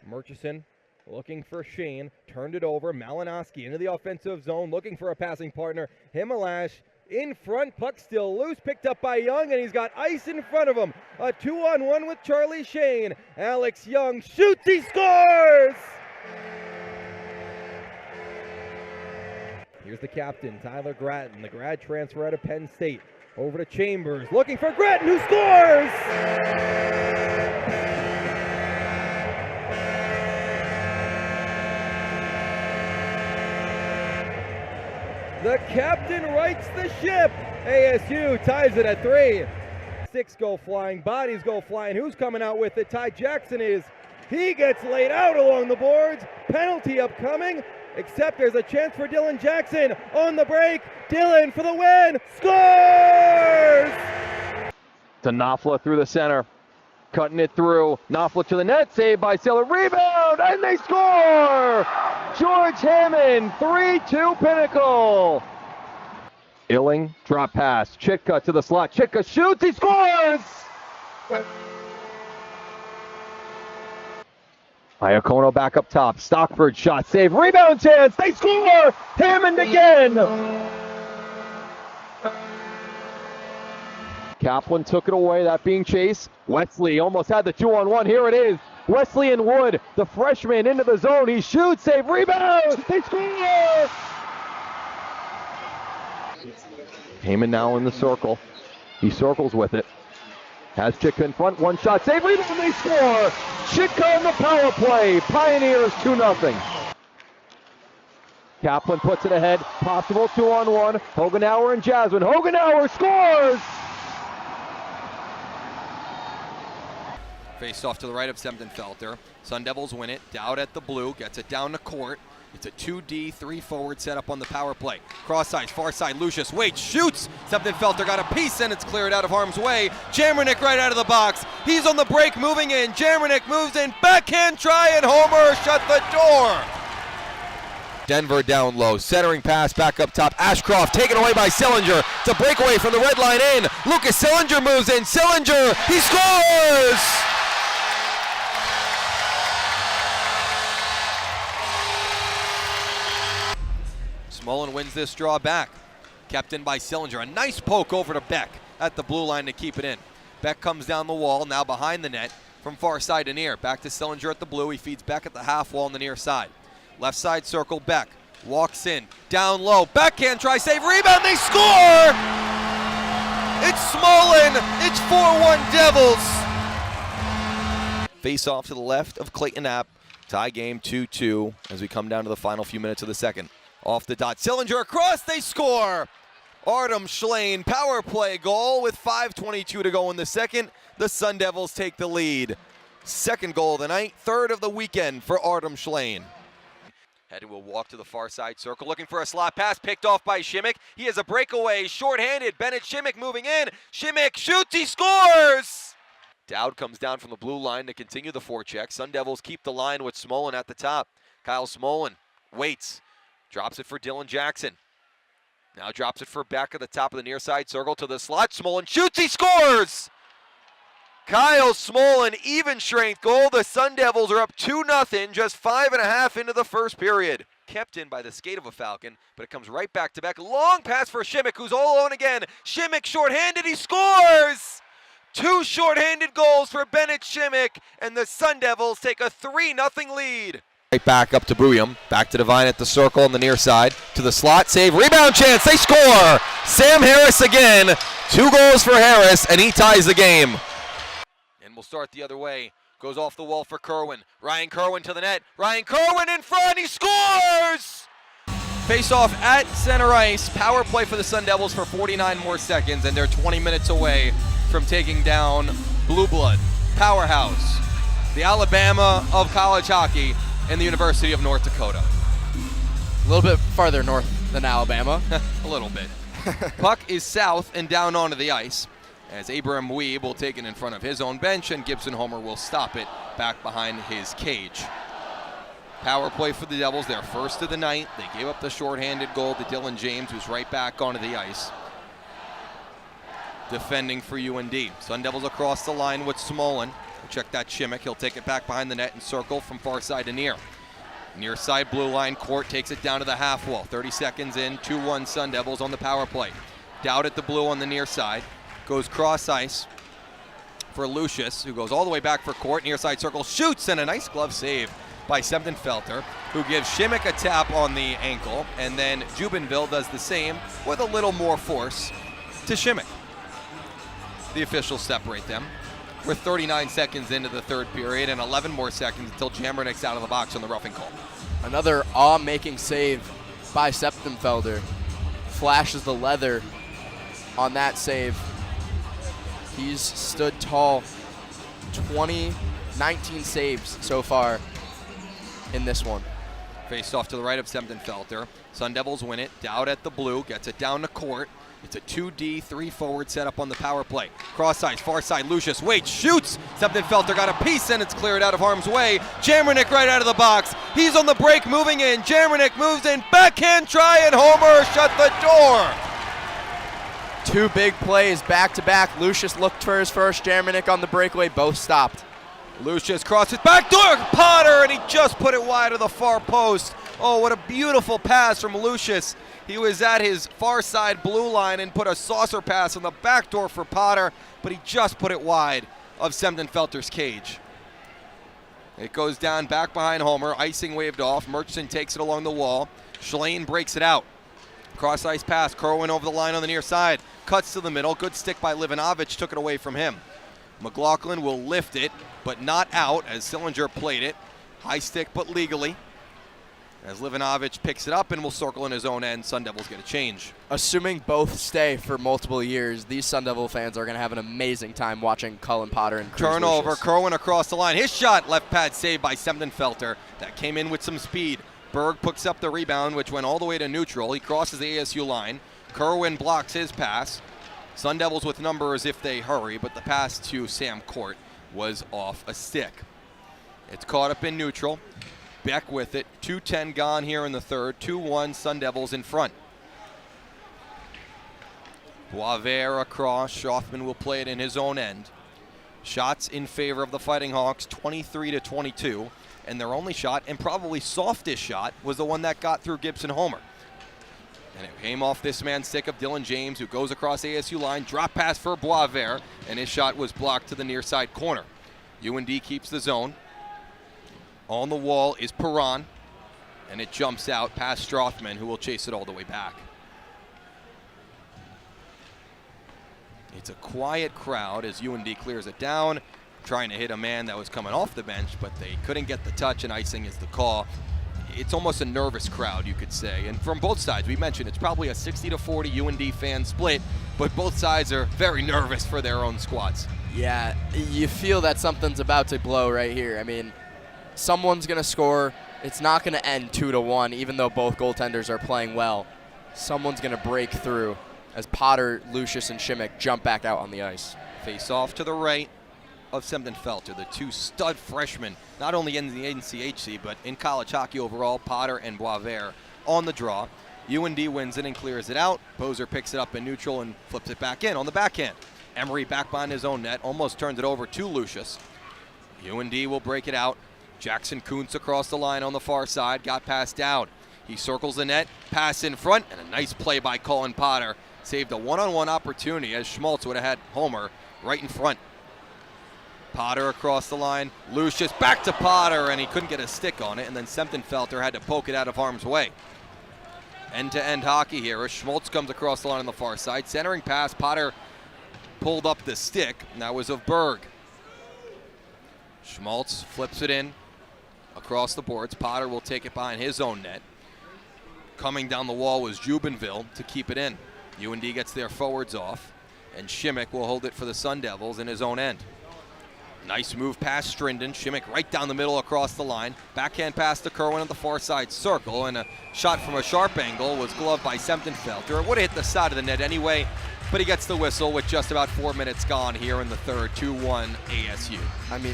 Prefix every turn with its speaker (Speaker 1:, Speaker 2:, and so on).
Speaker 1: Murchison looking for Shane, turned it over. Malinowski into the offensive zone, looking for a passing partner. Himalash in front, puck still loose, picked up by Young, and he's got ice in front of him. A 2-on-1 with Charlie Shane. Alex Young shoots, he scores! Here's the captain, Tyler Gratton, the grad transfer out of Penn State. Over to Chambers, looking for Gratton, who scores! The captain rights the ship. ASU ties it at 3. 6 go flying, bodies go flying. Who's coming out with it? Ty Jackson is. He gets laid out along the boards. Penalty upcoming, except there's a chance for Dylan Jackson on the break. Dylan for the win. Scores! To Knopfler through the center. Cutting it through. Knopfler to the net. Saved by Sailor. Rebound! And they score! George Hammond, 3-2 Pinnacle. Illing, drop pass. Chitka to the slot. Chitka shoots. He scores! Iacono back up top. Stockford shot. Save. Rebound chance. They score! Hammond again! Kaplan took it away, that being Chase. Wesley almost had the 2-on-1. Here it is. Wesley and Wood, the freshman, into the zone. He shoots, save, rebound. They score! Heyman now in the circle. He circles with it. Has Chitka in front. One shot, save, rebound. They score! Chitka on the power play. Pioneers 2-0. Kaplan puts it ahead. Possible 2-on-1. Hogenauer and Jasmine. Hogenauer scores!
Speaker 2: Faced off to the right of Semdenfelter. Sun Devils win it. Dowd at the blue. Gets it down the court. It's a 2D, 3-forward setup on the power play. Cross ice, far side. Lucius waits, shoots. Semdenfelter got a piece and it's cleared out of harm's way. Jammernick right out of the box. He's on the break moving in. Jammernick moves in. Backhand try and Homer shut the door. Denver down low. Centering pass back up top. Ashcroft taken away by Sillinger. It's a breakaway from the red line in. Lucas Sillinger moves in. Sillinger, he scores! Smolin wins this draw back. Kept in by Sillinger. A nice poke over to Beck at the blue line to keep it in. Beck comes down the wall, now behind the net from far side to near. Back to Sillinger at the blue. He feeds Beck at the half wall on the near side. Left side circle, Beck. Walks in, down low. Backhand try, save, rebound, they score! It's Smolin. It's 4-1 Devils. Face off to the left of Clayton App. Tie game 2-2 as we come down to the final few minutes of the second. Off the dot, Sillinger across, they score! Artem Schlein, power play goal with 5:22 to go in the second. The Sun Devils take the lead. Second goal of the night, third of the weekend for Artem Schlein. Headed will walk to the far side circle, looking for a slot pass, picked off by Shimmick. He has a breakaway, shorthanded. Bennett Shimmick moving in. Shimmick shoots, he scores! Dowd comes down from the blue line to continue the forecheck. Sun Devils keep the line with Smolin at the top. Kyle Smolin waits. Drops it for Dylan Jackson. Now drops it for Beck at the top of the near side circle to the slot. Smolin shoots, he scores! Kyle Smolin, even strength goal. The Sun Devils are up 2-0, just 5.5 into the first period. Kept in by the skate of a Falcon, but it comes right back to Beck. Long pass for Shimmick, who's all alone again. Shimmick shorthanded, he scores! 2 shorthanded goals for Bennett Shimmick, and the Sun Devils take a 3-0 lead. Right back up to Bouillon, back to Devine at the circle on the near side, to the slot, save, rebound chance, they score! Sam Harris again, 2 goals for Harris, and he ties the game. And we'll start the other way, goes off the wall for Kerwin. Ryan Kerwin to the net, Ryan Kerwin in front, he scores! Face off at center ice, power play for the Sun Devils for 49 more seconds, and they're 20 minutes away from taking down Blue Blood, powerhouse, the Alabama of college hockey, and the University of North Dakota.
Speaker 3: A little bit farther north than Alabama.
Speaker 2: A little bit. Puck is south and down onto the ice as Abraham Weeb will take it in front of his own bench and Gibson Homer will stop it back behind his cage. Power play for the Devils, their first of the night. They gave up the shorthanded goal to Dylan James, who's right back onto the ice. Defending for UND. Sun Devils across the line with Smolin. Check that Shimmick. He'll take it back behind the net and circle from far side to near. Near side blue line, Court takes it down to the half wall. 30 seconds in, 2-1 Sun Devils on the power play. Dowd at the blue on the near side. Goes cross ice for Lucius, who goes all the way back for Court. Near side circle, shoots, and a nice glove save by Septenfelter, who gives Shimmick a tap on the ankle, and then Jubenville does the same with a little more force to Shimmick. The officials separate them. We're 39 seconds into the third period and 11 more seconds until Jammernick's out of the box on the roughing call.
Speaker 3: Another awe-making save by Septenfelder. Flashes the leather on that save. He's stood tall. 19 saves so far in this one.
Speaker 2: Faced off to the right of Septenfelter. Sun Devils win it. Dowd at the blue, gets it down to Court. It's a 2D, 3-forward setup on the power play. Cross ice, far side, Lucius waits, shoots. Septenfelter got a piece and it's cleared out of harm's way. Jammernick right out of the box. He's on the break, moving in. Jammernick moves in, backhand try, and Homer shut the door.
Speaker 3: Two big plays back-to-back. Lucius looked for his first. Jammernick on the breakaway, both stopped.
Speaker 2: Lucius crosses back door, Potter, and he just put it wide of the far post. Oh, what a beautiful pass from Lucius. He was at his far side blue line and put a saucer pass on the back door for Potter, but he just put it wide of Septenfelter's cage. It goes down back behind Homer. Icing waved off. Murchison takes it along the wall. Schlane breaks it out. Cross ice pass. Kerwin over the line on the near side. Cuts to the middle. Good stick by Livanovich. Took it away from him. McLaughlin will lift it, but not out as Sillinger played it. High stick, but legally. As Livanovich picks it up and will circle in his own end, Sun Devils get a change.
Speaker 3: Assuming both stay for multiple years, these Sun Devil fans are going to have an amazing time watching Cullen Potter and Chris
Speaker 2: Turnover,
Speaker 3: Lucius.
Speaker 2: Kerwin across the line. His shot, left pad saved by Septenfelter. That came in with some speed. Berg picks up the rebound, which went all the way to neutral. He crosses the ASU line. Kerwin blocks his pass. Sun Devils with numbers if they hurry, but the pass to Sam Court was off a stick. It's caught up in neutral. Beck with it. 2:10 gone here in the third. 2-1 Sun Devils in front. Boisvert across. Schaffman will play it in his own end. Shots in favor of the Fighting Hawks, 23-22. And their only shot, and probably softest shot, was the one that got through Gibson Homer. And it came off this man's stick of Dylan James, who goes across ASU line. Drop pass for Boisvert, and his shot was blocked to the near side corner. UND keeps the zone. On the wall is Perron, and it jumps out past Strothman, who will chase it all the way back. It's a quiet crowd as UND clears it down, trying to hit a man that was coming off the bench, but they couldn't get the touch, and icing is the call. It's almost a nervous crowd, you could say. And from both sides, we mentioned it's probably a 60-40 UND fan split, but both sides are very nervous for their own squads.
Speaker 3: Yeah, you feel that something's about to blow right here. I mean, someone's going to score. It's not going to end 2-1, even though both goaltenders are playing well. Someone's going to break through as Potter, Lucius, and Shimmick jump back out on the ice.
Speaker 2: Face off to the right of Septenfelter, the two stud freshmen, not only in the NCHC, but in college hockey overall, Potter and Boisvert on the draw. UND wins it and clears it out. Poser picks it up in neutral and flips it back in on the backhand. Emery back behind his own net, almost turns it over to Lucius. UND will break it out. Jackson Kuntz across the line on the far side, got passed down. He circles the net, pass in front, and a nice play by Cullen Potter. Saved a one-on-one opportunity as Schmaltz would have had Homer right in front. Potter across the line, Lucius back to Potter, and he couldn't get a stick on it, and then Septenfelter had to poke it out of harm's way. End-to-end hockey here as Schmaltz comes across the line on the far side. Centering pass, Potter pulled up the stick, and that was of Berg. Schmaltz flips it in across the boards. Potter will take it behind his own net. Coming down the wall was Jubenville to keep it in. UND gets their forwards off, and Shimmick will hold it for the Sun Devils in his own end. Nice move past Strinden. Shimmick right down the middle across the line. Backhand pass to Kerwin at the far side circle, and a shot from a sharp angle was gloved by Septenfelter. It would have hit the side of the net anyway, but he gets the whistle with just about 4 minutes gone here in the third. 2-1 ASU.
Speaker 3: I mean,